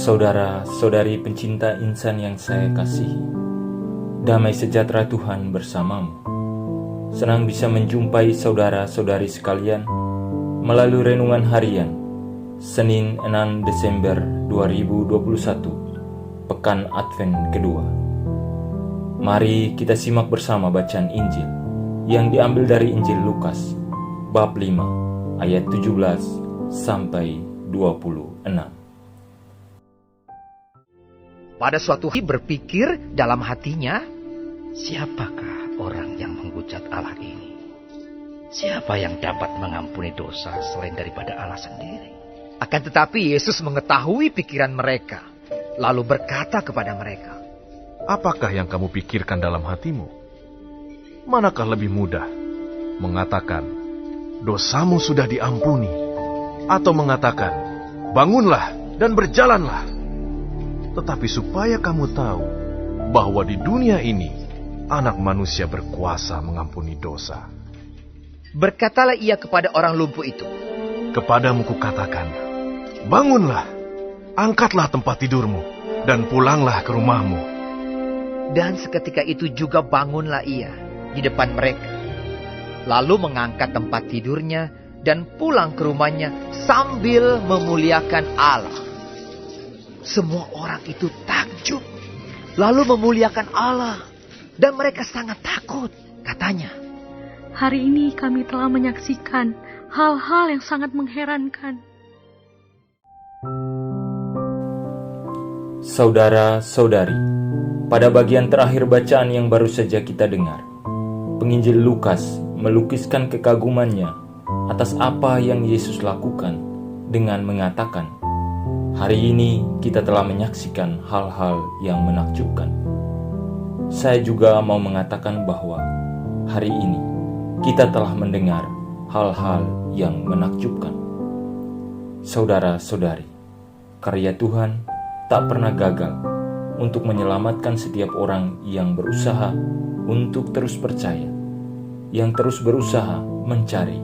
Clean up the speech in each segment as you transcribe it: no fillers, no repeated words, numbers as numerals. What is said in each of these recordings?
Saudara-saudari pencinta insan yang saya kasihi, damai sejahtera Tuhan bersamamu. Senang bisa menjumpai saudara-saudari sekalian melalui renungan harian Senin 6 Desember 2021, Pekan Advent kedua. Mari kita simak bersama bacaan Injil yang diambil dari Injil Lukas, bab 5, ayat 17 sampai 26. Pada suatu hari berpikir dalam hatinya, siapakah orang yang menghujat Allah ini? Siapa yang dapat mengampuni dosa selain daripada Allah sendiri? Akan tetapi Yesus mengetahui pikiran mereka, lalu berkata kepada mereka, Apakah yang kamu pikirkan dalam hatimu? Manakah lebih mudah, mengatakan, dosamu sudah diampuni, atau mengatakan, bangunlah dan berjalanlah? Tetapi supaya kamu tahu bahwa di dunia ini Anak Manusia berkuasa mengampuni dosa. Berkatalah ia kepada orang lumpuh itu, Kepadamu kukatakan, bangunlah, angkatlah tempat tidurmu, dan pulanglah ke rumahmu. dan seketika itu juga bangunlah ia di depan mereka. Lalu mengangkat tempat tidurnya dan pulang ke rumahnya sambil memuliakan Allah. Semua orang itu takjub, lalu memuliakan Allah, dan mereka sangat takut. Katanya, Hari ini kami telah menyaksikan hal-hal yang sangat mengherankan. Saudara-saudari, pada bagian terakhir bacaan yang baru saja kita dengar, penginjil Lukas melukiskan kekagumannya atas apa yang Yesus lakukan dengan mengatakan, hari ini kita telah menyaksikan hal-hal yang menakjubkan. Saya juga mau mengatakan bahwa hari ini kita telah mendengar hal-hal yang menakjubkan. Saudara-saudari, karya Tuhan tak pernah gagal untuk menyelamatkan setiap orang yang berusaha untuk terus percaya, yang terus berusaha mencari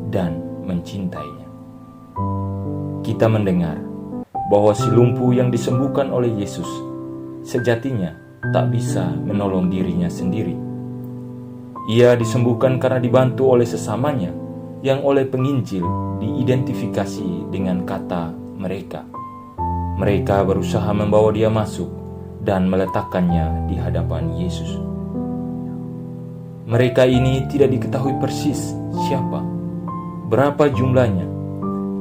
dan mencintainya. Kita mendengar bahwa si lumpuh yang disembuhkan oleh Yesus sejatinya tak bisa menolong dirinya sendiri. Ia disembuhkan karena dibantu oleh sesamanya yang oleh penginjil diidentifikasi dengan kata mereka. Mereka berusaha membawa dia masuk dan meletakkannya di hadapan Yesus. Mereka ini tidak diketahui persis siapa, berapa jumlahnya,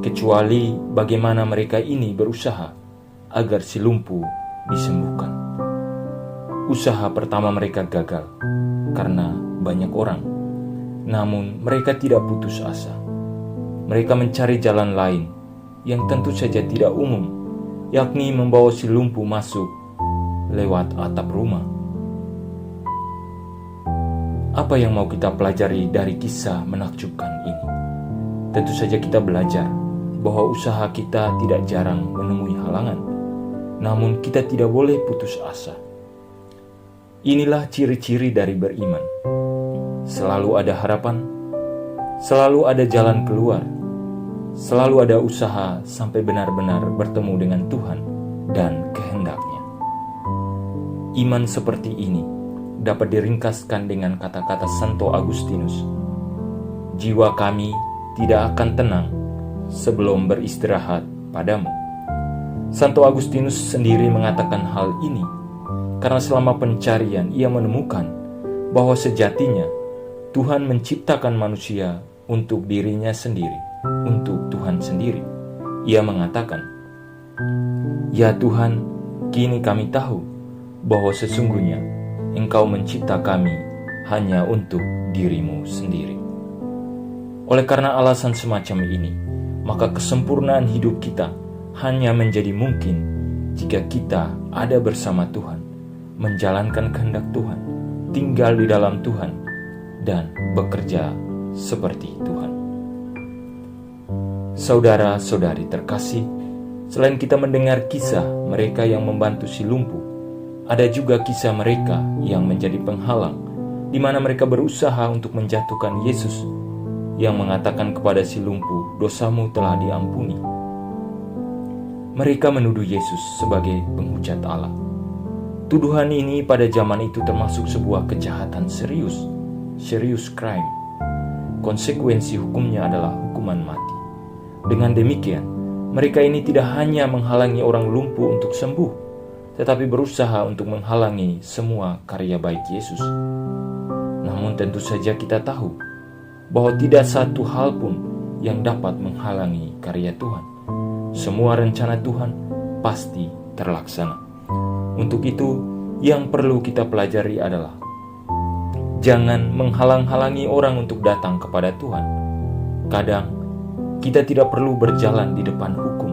kecuali bagaimana mereka ini berusaha agar si lumpuh disembuhkan. Usaha pertama mereka gagal karena banyak orang, namun mereka tidak putus asa. Mereka mencari jalan lain yang tentu saja tidak umum, yakni membawa si lumpuh masuk lewat atap rumah. Apa yang mau kita pelajari dari kisah menakjubkan ini? Tentu saja kita belajar bahwa usaha kita tidak jarang menemui halangan, namun kita tidak boleh putus asa. Inilah ciri-ciri dari beriman. Selalu ada harapan, selalu ada jalan keluar, selalu ada usaha sampai benar-benar bertemu dengan Tuhan dan kehendak-Nya. Iman seperti ini dapat diringkaskan dengan kata-kata Santo Agustinus. Jiwa kami tidak akan tenang sebelum beristirahat padamu. Santo Agustinus sendiri mengatakan hal ini karena selama pencarian ia menemukan bahwa sejatinya Tuhan menciptakan manusia untuk dirinya sendiri, untuk Tuhan sendiri. Ia mengatakan, Ya Tuhan, kini kami tahu bahwa sesungguhnya Engkau mencipta kami hanya untuk dirimu sendiri. Oleh karena alasan semacam ini, maka kesempurnaan hidup kita hanya menjadi mungkin jika kita ada bersama Tuhan, menjalankan kehendak Tuhan, tinggal di dalam Tuhan, dan bekerja seperti Tuhan. Saudara-saudari terkasih, selain kita mendengar kisah mereka yang membantu si lumpuh, ada juga kisah mereka yang menjadi penghalang, di mana mereka berusaha untuk menjatuhkan Yesus, yang mengatakan kepada si lumpuh, dosamu telah diampuni. Mereka menuduh Yesus sebagai penghujat Allah. Tuduhan ini pada zaman itu termasuk sebuah kejahatan serius crime. Konsekuensi hukumnya adalah hukuman mati. Dengan demikian, mereka ini tidak hanya menghalangi orang lumpuh untuk sembuh, tetapi berusaha untuk menghalangi semua karya baik Yesus. Namun tentu saja kita tahu bahwa tidak satu hal pun yang dapat menghalangi karya Tuhan. Semua rencana Tuhan pasti terlaksana. Untuk itu, yang perlu kita pelajari adalah jangan menghalang-halangi orang untuk datang kepada Tuhan. Kadang, kita tidak perlu berjalan di depan hukum.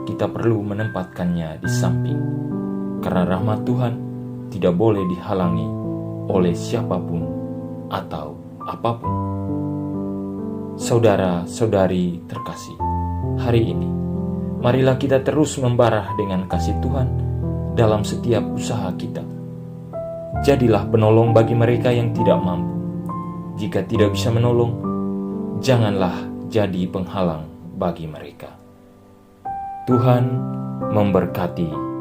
Kita perlu menempatkannya di samping. Karena rahmat Tuhan tidak boleh dihalangi oleh siapapun atau apapun. Saudara-saudari terkasih, hari ini, marilah kita terus membarah dengan kasih Tuhan dalam setiap usaha kita. Jadilah penolong bagi mereka yang tidak mampu. Jika tidak bisa menolong, janganlah jadi penghalang bagi mereka. Tuhan memberkati